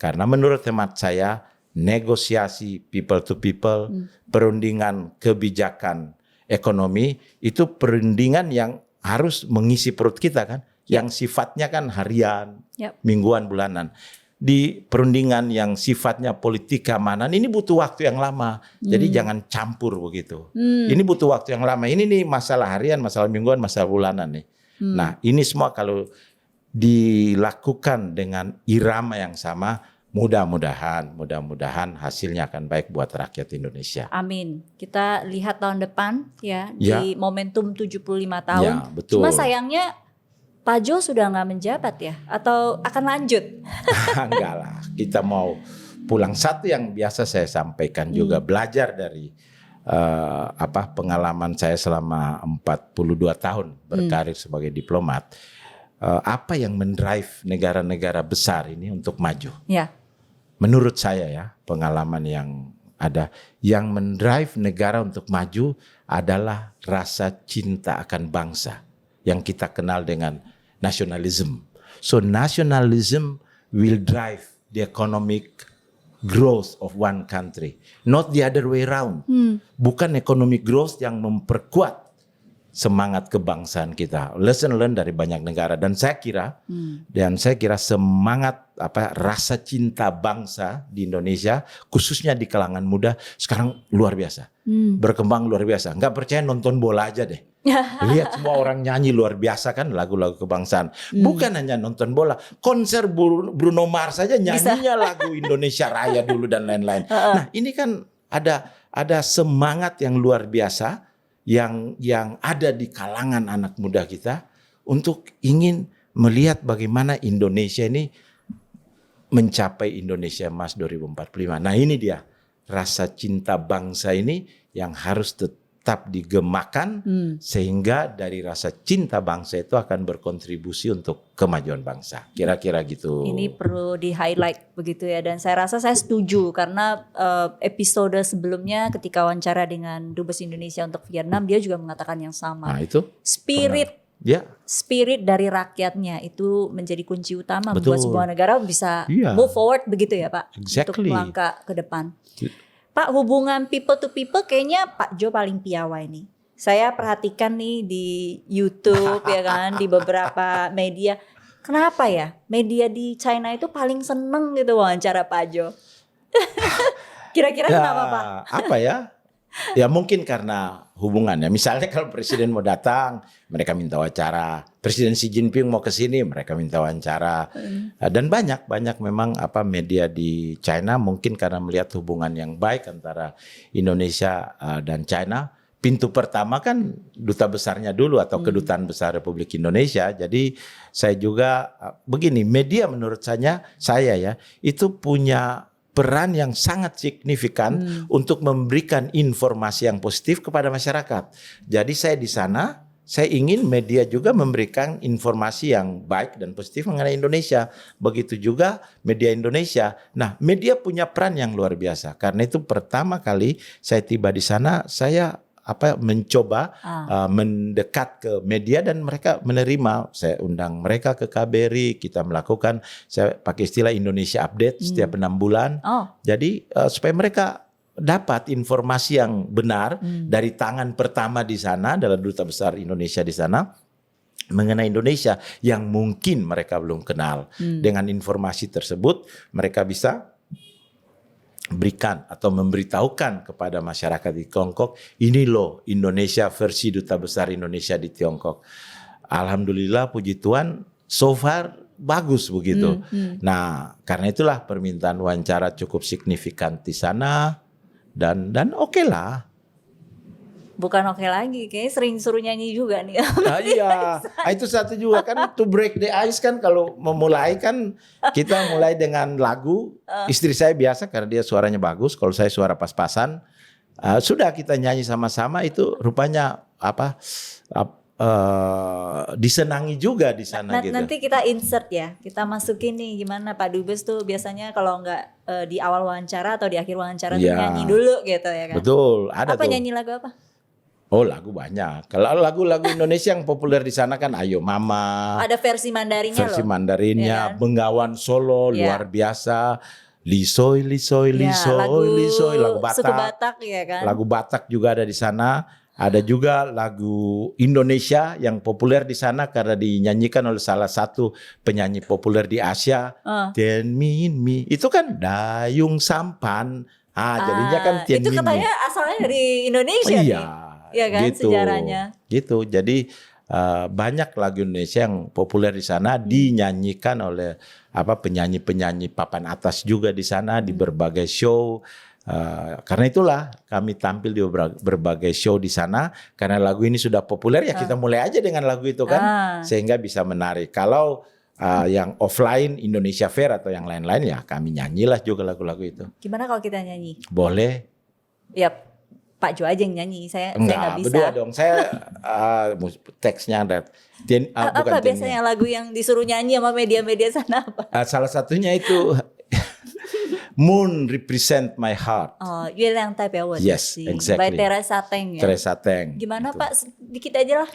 Karena menurut hemat saya, negosiasi people to people, perundingan kebijakan ekonomi itu perundingan yang harus mengisi perut kita kan. yang sifatnya kan harian, Yap. mingguan, bulanan. Di perundingan yang sifatnya politik keamanan ini butuh waktu yang lama. Jadi jangan campur begitu. Ini butuh waktu yang lama. Ini nih masalah harian, masalah mingguan, masalah bulanan nih. Nah, ini semua kalau dilakukan dengan irama yang sama, mudah-mudahan hasilnya akan baik buat rakyat Indonesia. Amin. Kita lihat tahun depan ya, Ya. di momentum 75 tahun. Ya, betul. Cuma sayangnya Pak Jo sudah nggak menjabat ya, atau akan lanjut? Enggak lah, kita mau pulang. Satu yang biasa saya sampaikan juga, belajar dari pengalaman saya selama 42 tahun berkarir sebagai diplomat. Apa yang mendrive negara-negara besar ini untuk maju? Ya. Menurut saya ya, pengalaman yang ada, yang mendrive negara untuk maju adalah rasa cinta akan bangsa yang kita kenal dengan nationalism. So nationalism will drive the economic growth of one country, not the other way around. Bukan economic growth yang memperkuat semangat kebangsaan kita. Lesson learned dari banyak negara, dan saya kira semangat rasa cinta bangsa di Indonesia, khususnya di kalangan muda sekarang luar biasa. Berkembang luar biasa. Nggak percaya, nonton bola aja deh. Lihat semua orang nyanyi luar biasa kan lagu-lagu kebangsaan. Bukan hanya nonton bola, konser Bruno Mars saja nyanyinya lagu Indonesia Raya dulu dan lain-lain. Nah, ini kan ada semangat yang luar biasa yang ada di kalangan anak muda kita untuk ingin melihat bagaimana Indonesia ini mencapai Indonesia Emas 2045. Nah, ini dia rasa cinta bangsa ini yang harus tetap digemakan, sehingga dari rasa cinta bangsa itu akan berkontribusi untuk kemajuan bangsa. Kira-kira gitu. Ini perlu di-highlight begitu ya, dan saya rasa saya setuju karena episode sebelumnya ketika wawancara dengan Dubes Indonesia untuk Vietnam, dia juga mengatakan yang sama. Nah, itu Spirit dari rakyatnya itu menjadi kunci utama Betul. buat sebuah negara bisa move forward begitu ya Pak, untuk melangkah ke depan. Pak, hubungan people to people kayaknya Pak Jo paling piawai nih. Saya perhatikan nih di YouTube ya kan, di beberapa media. Kenapa ya media di China itu paling seneng gitu wawancara Pak Jo? Kira-kira kenapa Pak? Apa ya? Ya mungkin karena hubungannya. Misalnya kalau presiden mau datang, mereka minta wawancara. Presiden Xi Jinping mau ke sini, mereka minta wawancara. Dan banyak memang media di China, mungkin karena melihat hubungan yang baik antara Indonesia dan China. Pintu pertama kan duta besarnya dulu atau kedutaan besar Republik Indonesia. Jadi saya juga begini, media menurut saya ya itu punya peran yang sangat signifikan untuk memberikan informasi yang positif kepada masyarakat. Jadi saya di sana, saya ingin media juga memberikan informasi yang baik dan positif mengenai Indonesia. Begitu juga media Indonesia. Nah, media punya peran yang luar biasa. Karena itu pertama kali saya tiba di sana, saya mencoba mendekat ke media dan mereka menerima. Saya undang mereka ke KBRI, kita melakukan, saya pakai istilah Indonesia Update setiap 6 bulan. Jadi supaya mereka dapat informasi yang benar dari tangan pertama di sana, adalah duta besar Indonesia di sana, mengenai Indonesia yang mungkin mereka belum kenal. Dengan informasi tersebut mereka bisa berikan atau memberitahukan kepada masyarakat di Tiongkok, ini loh Indonesia versi duta besar Indonesia di Tiongkok. Alhamdulillah, puji Tuhan, so far bagus begitu. Nah, karena itulah permintaan wawancara cukup signifikan di sana, dan oke lah. Bukan oke lagi, kayaknya sering suruh nyanyi juga nih. Iya, itu satu juga kan, to break the ice kan, kalau memulai kan kita mulai dengan lagu. Istri saya biasa karena dia suaranya bagus, kalau saya suara pas-pasan. Sudah kita nyanyi sama-sama, itu rupanya disenangi juga di sana gitu. Nanti kita insert ya, kita masukin nih gimana Pak Dubes tuh biasanya kalau nggak di awal wawancara atau di akhir wawancara tuh nyanyi dulu gitu ya kan. Betul, ada apa tuh. Nyanyi lagu apa? Oh, lagu banyak. Kalau lagu-lagu Indonesia yang populer di sana kan Ayo Mama. Ada versi Mandarinnya Versi loh. Mandarinnya, Ya kan? Bengawan Solo luar biasa. Lisoy, Ya, lagu lagu Batak. suku Batak ya kan. Lagu Batak juga ada di sana. Ada juga lagu Indonesia yang populer di sana karena dinyanyikan oleh salah satu penyanyi populer di Asia. Tien Min Mi. Itu kan Dayung Sampan. Jadinya kan Tien itu Min Mi. katanya asalnya dari Indonesia Iya, nih. Iya kan gitu. sejarahnya. Gitu. Jadi banyak lagu Indonesia yang populer di sana dinyanyikan oleh penyanyi-penyanyi papan atas juga di sana di berbagai show. Karena itulah kami tampil di berbagai show di sana karena lagu ini sudah populer ya kita mulai aja dengan lagu itu kan sehingga bisa menarik. Kalau yang offline Indonesia Fair atau yang lain-lain ya kami nyanyilah juga lagu-lagu itu. Gimana kalau kita nyanyi? Boleh. Ya Pak Jo aja yang nyanyi, saya nggak bisa. Berdua dong. Saya teksnya ada. Apa biasanya lagu yang disuruh nyanyi sama media-media sana apa? Salah satunya itu Moon Represent My Heart. Yue Liang Tai Biao Wo Yes, Ji. exactly. By Teresa Teng ya. Teresa Teng. Gimana gitu. Pak? Dikit aja lah.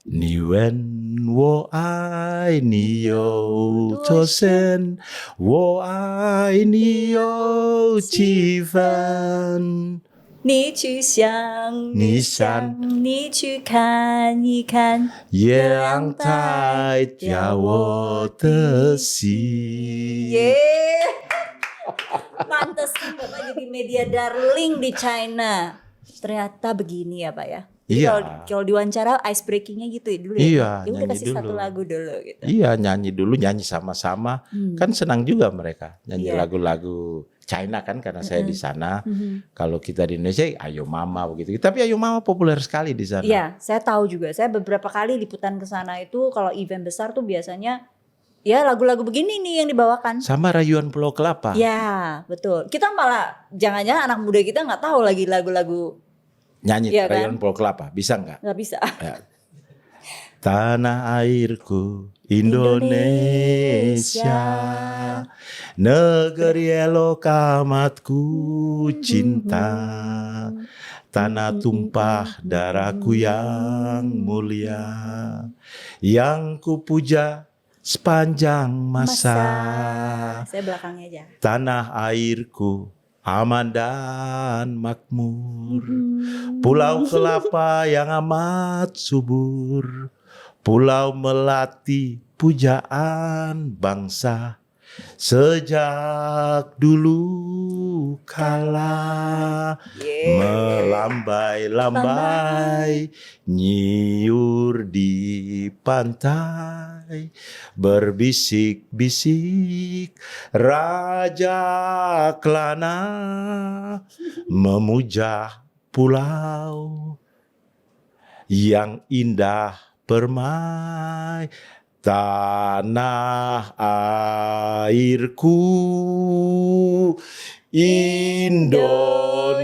Ni wen wo ai ni yo tosen wo ai ni yo chi fan. 你去想，你想，你去看一看，月亮代表我的心。 Pantesan Bapak jadi media darling di China. Ternyata begini ya Pak ya. Jadi Iya. kalau diwawancara ice breakingnya gitu ya dulu ya. Iya, Ya udah nyanyi kasih satu dulu. lagu dulu gitu. Iya, nyanyi dulu, nyanyi sama-sama. Kan senang juga mereka nyanyi Iya. lagu-lagu China kan karena saya di sana. Kalau kita di Indonesia Ayo Mama begitu. Tapi Ayo Mama populer sekali di sana. Iya, saya tahu juga. Saya beberapa kali liputan ke sana itu kalau event besar tuh biasanya ya lagu-lagu begini nih yang dibawakan. Sama Rayuan Pulau Kelapa. Ya, betul. Kita malah jangan-jangan anak muda kita nggak tahu lagi lagu-lagu Nyanyi Iya kan? Rayuan Pulau Kelapa, bisa nggak? nggak bisa. Ya. Tanah airku Indonesia, negeri elok amatku cinta, tanah tumpah darahku yang mulia, yang ku puja sepanjang masa. Saya belakangnya aja. Tanah airku aman dan makmur, Pulau Kelapa yang amat subur, Pulau Melati pujaan bangsa, sejak dulu kala melambai-lambai nyiur di pantai, berbisik-bisik Raja Klana memuja pulau yang indah permai, tanah airku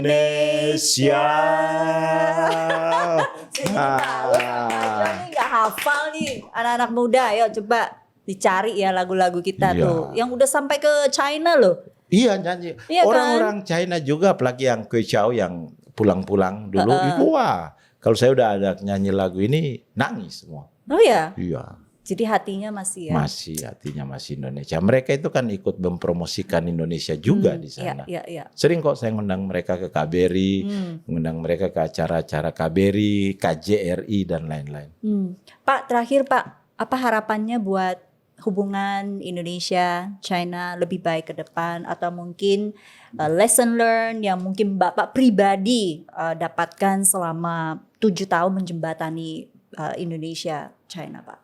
Indonesia. Ini nggak hafal nih anak-anak muda. Ayo coba dicari ya lagu-lagu kita Iya. tuh. Yang udah sampai ke China loh. Iya nyanyi. Iya kan? Orang-orang China juga apalagi yang Kue Chow yang pulang-pulang dulu itu wah. Kalau saya udah ada nyanyi lagu ini nangis semua. Oh ya. Iya. Jadi hatinya masih ya. Masih hatinya masih Indonesia. Mereka itu kan ikut mempromosikan Indonesia juga di sana. Iya. Sering kok saya ngundang mereka ke KBRI, ngundang mereka ke acara-acara KBRI, KJRI dan lain-lain. Pak, terakhir Pak, apa harapannya buat hubungan Indonesia China lebih baik ke depan, atau mungkin lesson learn yang mungkin Bapak pribadi dapatkan selama 7 tahun menjembatani Indonesia China, Pak?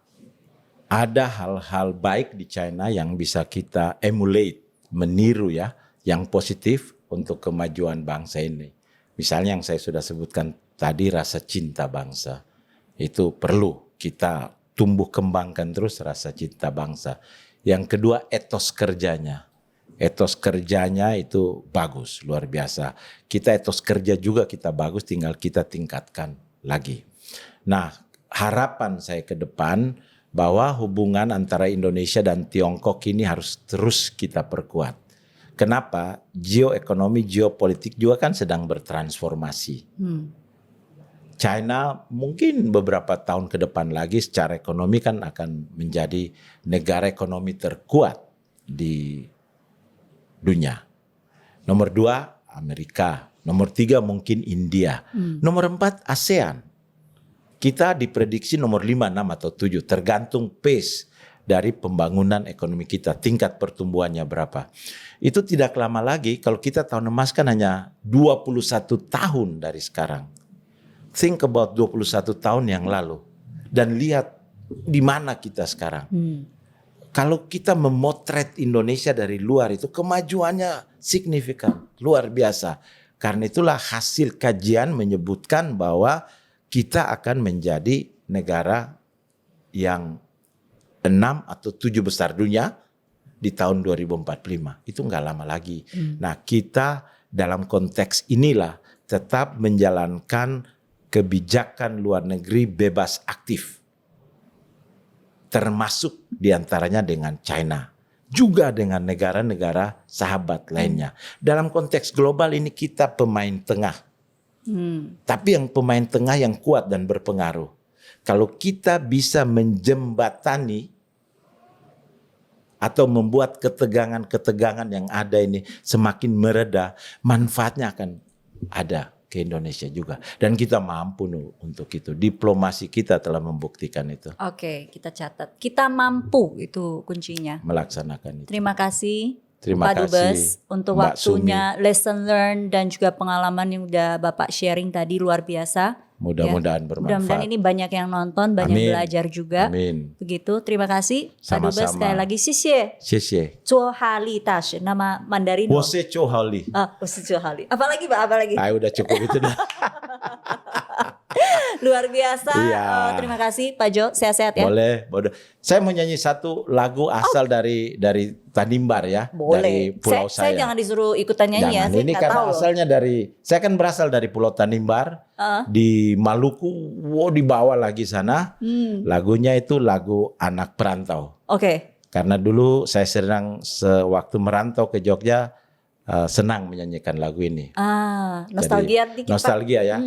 Ada hal-hal baik di China yang bisa kita emulate, meniru ya, yang positif untuk kemajuan bangsa ini. Misalnya yang saya sudah sebutkan tadi, rasa cinta bangsa. Itu perlu kita tumbuh kembangkan terus, rasa cinta bangsa. Yang kedua, etos kerjanya. Etos kerjanya itu bagus, luar biasa. Kita etos kerja juga kita bagus, tinggal kita tingkatkan lagi. Nah, harapan saya ke depan bahwa hubungan antara Indonesia dan Tiongkok ini harus terus kita perkuat. Kenapa? Geoekonomi, geopolitik juga kan sedang bertransformasi. China mungkin beberapa tahun ke depan lagi secara ekonomi kan akan menjadi negara ekonomi terkuat di dunia. Nomor 2, Amerika Nomor 3 mungkin India. Nomor 4 ASEAN. Kita diprediksi nomor 5, 6 atau 7 tergantung pace dari pembangunan ekonomi kita, tingkat pertumbuhannya berapa. Itu tidak lama lagi, kalau kita tahun emas kan hanya 21 tahun dari sekarang. Think about 21 tahun yang lalu dan lihat di mana kita sekarang. Kalau kita memotret Indonesia dari luar itu kemajuannya signifikan, luar biasa. Karena itulah hasil kajian menyebutkan bahwa kita akan menjadi negara yang 6 atau 7 besar dunia di tahun 2045. Itu nggak lama lagi. Nah, kita dalam konteks inilah tetap menjalankan kebijakan luar negeri bebas aktif. Termasuk diantaranya dengan China. Juga dengan negara-negara sahabat lainnya. Dalam konteks global ini kita pemain tengah. Tapi yang pemain tengah yang kuat dan berpengaruh. Kalau kita bisa menjembatani atau membuat ketegangan-ketegangan yang ada ini semakin mereda, manfaatnya akan ada ke Indonesia juga. Dan kita mampu untuk itu. Diplomasi kita telah membuktikan itu. Oke, kita catat. Kita mampu, itu kuncinya. Melaksanakan itu. Terima kasih. Terima Pak kasih, Dubes untuk Mbak waktunya, lesson learn dan juga pengalaman yang udah Bapak sharing tadi luar biasa. Mudah-mudahan bermanfaat. Mudah-mudahan ini banyak yang nonton, banyak belajar juga. Amin. Begitu, terima kasih Pak Dubes Sama-sama. sekali lagi. Xie Xie. Zuo Hali Tash, nama Mandarin. Wose Cho Hali. Zuo Hali. Apalagi Pak, apalagi? Udah cukup itu dah. Luar biasa. Iya. Terima kasih Pak Jo, sehat-sehat ya. Boleh. Saya mau nyanyi satu lagu asal dari Tanimbar ya. Boleh. Dari pulau saya jangan disuruh ikutan nyanyi Jangan, ya. ini Saya karena tahu loh. asalnya saya kan berasal dari Pulau Tanimbar di Maluku, di bawah lagi sana. Lagunya itu lagu anak perantau. Oke. Karena dulu saya sewaktu merantau ke Jogja senang menyanyikan lagu ini. Nostalgia Jadi, dikit Pak. nostalgia ya.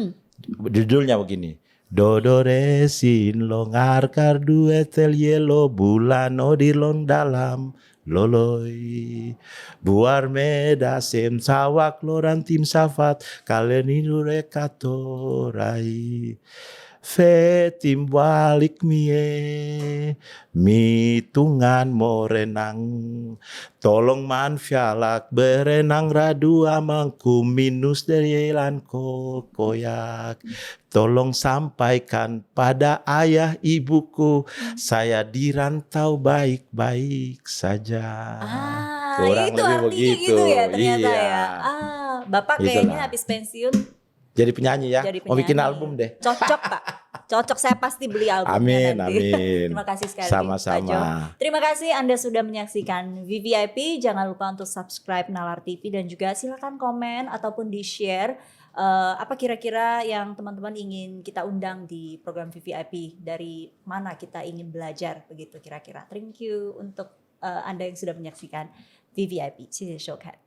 Judulnya begini. Dodore sin longar duet el hielo bulan odirlon dalam loloi buar meda sem sawak loran tim safat kalen idure katorai fe tim balik mie mitungan morenang tolong manfialak berenang radu amangku minus dari elan koyak tolong sampaikan pada ayah ibuku saya dirantau baik-baik saja. Kurang itu lebih artinya begitu. gitu ya ternyata Iya. ya. Bapak kayaknya Itulah. habis pensiun Jadi penyanyi ya. jadi Mau bikin penyanyi. album deh. Cocok Pak. Cocok, saya pasti beli albumnya Amin, nanti. amin. Terima kasih sekali Sama-sama. Pak Jo. Terima kasih Anda sudah menyaksikan VVIP. Jangan lupa untuk subscribe Nalar TV dan juga silakan komen ataupun di-share apa kira-kira yang teman-teman ingin kita undang di program VVIP, dari mana kita ingin belajar begitu kira-kira. Thank you untuk Anda yang sudah menyaksikan VVIP. See you show cat.